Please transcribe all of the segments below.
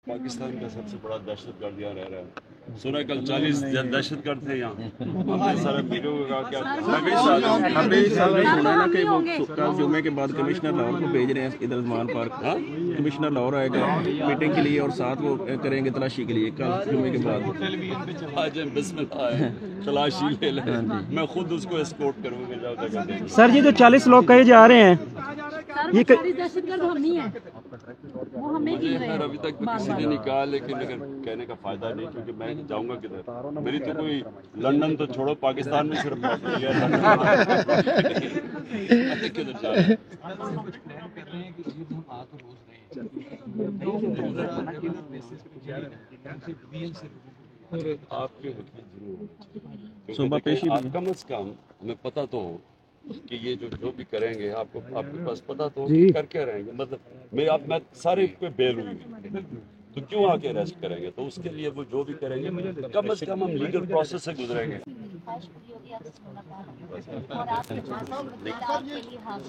پاکستان کا سب سے بڑا دہشت گرد یہاں رہ رہا ہے. سنا کل 40 دہشت گرد تھے یہاں. سارا میڈیا کا کیا ہمیں سنا نا کہ وہ کل جمعے کے بعد کمشنر لاہور کو بھیج رہے ہیں ادھر عثمان پارک. کمشنر لاہور آئے گا میٹنگ کے لیے اور ساتھ وہ کریں گے تلاشی کے لیے کل جمعے کے بعد. آج بسم اللہ تلاشی لے لیں. میں خود اس کو اسکورٹ کروں گا. سر یہ جو 40 لوگ کہے جا رہے ہیں یہ دہشت گرد ہم نہیں ہیں. ابھی تک کسی نے نہیں کہا لیکن کہنے کا فائدہ نہیں کیونکہ میں جاؤں گا کدھر. میری تو کوئی لندن تو چھوڑو پاکستان میں صرف نوکری ہے. آپ کے صوبہ پیشی کم از کم ہمیں پتہ تو ہو کہ یہ جو بھی کریں گے آپ کے پاس پتہ تو کر کے رہیں گے. مطلب میں سارے پہ بیل ہوئی تو کیوں آ کے اریسٹ کریں گے. تو اس کے لیے وہ جو بھی کریں گے کم از کم ہم لیگل پروسیس سے گزریں گے.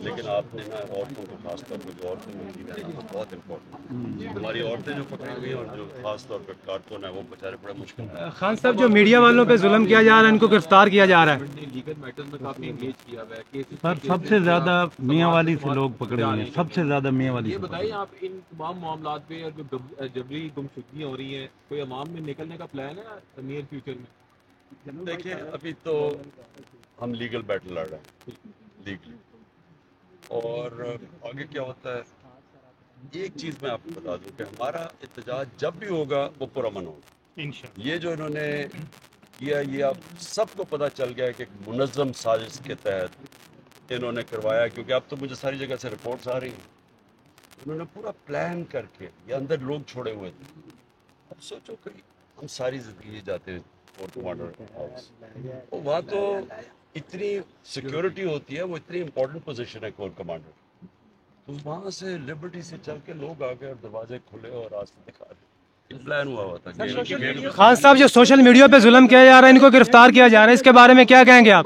لیکن آپ نے نا عورتوں کو خاص طور پہ جو عورتیں ملتی ہیں بہت امپورٹنٹ. ہماری عورتیں جو پکڑی ہوئی ہیں اور جو خاص طور پہ کارکن ہیں وہ بیچارے بڑے مشکل ہیں. خان صاحب جو میڈیا والوں پہ ظلم کیا جا رہا ہے ان کو گرفتار کیا جا رہا ہے. لیگل میٹر میں کافی انگیج کیا ہوا ہے. سر سب سے زیادہ میاں والی سے لوگ پکڑے ہوئے ہیں. سب سے زیادہ میاں والی. یہ بتائیں آپ ان تمام معاملات پہ جبری گمشدگیاں ہو رہی ہیں کوئی عوام میں نکلنے کا پلان ہے نیئر فیوچر میں؟ دیکھیں ابھی تو ہم لیگل بیٹل لڑ رہے ہیں لیگلی اور آگے کیا ہوتا ہے. ایک چیز میں آپ کو بتا دوں کہ ہمارا احتجاج جب بھی ہوگا وہ پرامن ہوگا. یہ جو انہوں نے کیا یہ اب سب کو پتہ چل گیا ہے کہ ایک منظم سازش کے تحت انہوں نے کروایا. کیونکہ اب تو مجھے ساری جگہ سے رپورٹس آ رہی ہیں. انہوں نے پورا پلان کر کے یہ اندر لوگ چھوڑے ہوئے تھے. اب سوچو کہ ہم ساری زندگی جاتے ہیں کورٹ کمانڈر ہاؤس وہاں تو اتنی سیکیورٹی ہوتی ہے. وہ اتنی امپورٹنٹ پوزیشن ہے کورٹ کمانڈر. تو وہاں سے لبرٹی سے چل کے لوگ آ گئے اور دروازے کھلے اور راستے دکھا رہے. پلان ہوا تھا. خان صاحب جو سوشل میڈیا پہ ظلم کیا جا رہا ہے ان کو گرفتار کیا جا رہا ہے اس کے بارے میں کیا کہیں گے آپ؟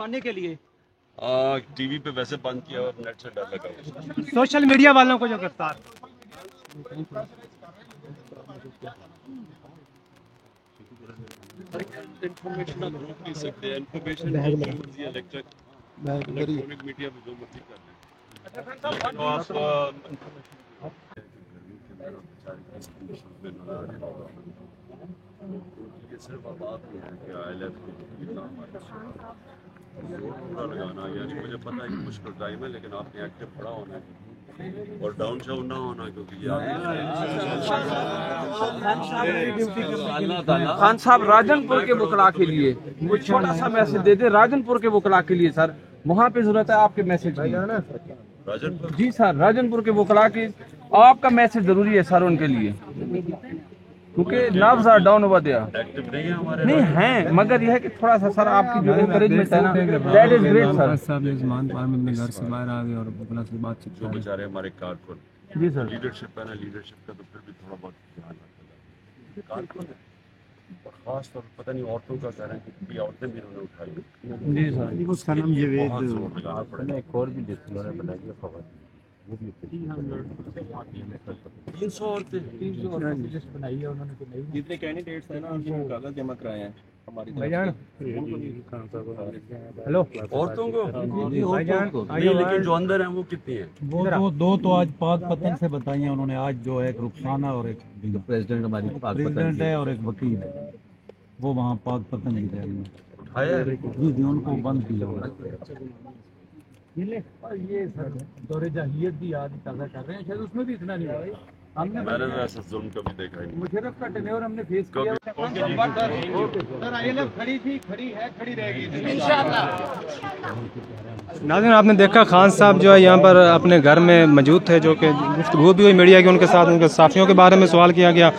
ٹی وی پہ ویسے بند کیا اور نیٹ سے ڈر لگا. سوشل میڈیا والوں کو جو گرفتار انفارمیشن آپ روک نہیں سکتے. انفارمیشن الیکٹرک میڈیا پہ جو مرضی کر لیں. یہ صرف بات نہیں ہے کہ آئی لیف پورا لگانا. یعنی مجھے پتا ہے کہ مشکل ٹائم ہے لیکن آپ نے ایکٹیو کھڑا ہونا ہے اور ڈاؤن شاؤن نہ ہونا کیونکہ خان صاحب راجن پور کے وکلا کے لیے وہ چھوٹا سا میسج دے دیں. راجن پور کے وکلا کے لیے سر وہاں پہ ضرورت ہے آپ کے میسج کی. جی سر راجن پور کے وکلا کی آپ کا میسج ضروری ہے سر ان کے لیے کیونکہ نابز آر ڈاؤن اوور دیا. نہیں ہیں مگر یہ ہے کہ تھوڑا سا سر آپ کی جو انکریجمنٹ ہے نا دیٹ از گریٹ سر. صاحب عثمان پارک میں گھر سے باہر آ گئے اور بکلا سے بات چیت جو بیچارے ہمارے کارکن. جی سر لیڈرشپ ہے نا لیڈرشپ کا تو پھر بھی تھوڑا بہت دھیان رکھنا ہے. کارکن ہے اور خاص طور پر پتہ نہیں عورتوں کا کہہ رہے ہیں کہ عورتیں بھی انہوں نے اٹھائی. جی سر اس کا نام یہ ایک اور بھی انہوں نے بنا دیا خبر 300 عورتیں جتنے کینڈیڈیٹس ہیں نا ان کو کاغذ جمع کرائے ہیں ہماری ہیلو عورتوں کو نہیں لیکن جو اندر ہیں وہ کتنی ہیں؟ وہ دو تو آج پاک پتن سے بتائی ہیں انہوں نے. آج جو ہے ایک رخسانہ اور ایک پریزیڈنٹ ہماری پریزیڈنٹ ہے اور ایک وکیل ہے وہ وہاں پاک پتن کی جائے گی. اٹھایا جی ان کو بند کیا ہوا. یہ دور جاہلیت بھی یاد تازہ کر رہے ہیں شاید اس میں بھی اتنا نہیں ہوا. ہم نے میں نے ایسا ظلم کبھی دیکھا ہی نہیں. مشرف کا ٹینیور ہم نے فیس کیا. کھڑی تھی کھڑی ہے کھڑی رہے گی ناظرین آپ نے دیکھا خان صاحب جو ہے یہاں پر اپنے گھر میں موجود تھے جو کہ گفتگو بھی ہوئی میڈیا کی ان کے ساتھ ان کے صحافیوں کے بارے میں سوال کیا گیا.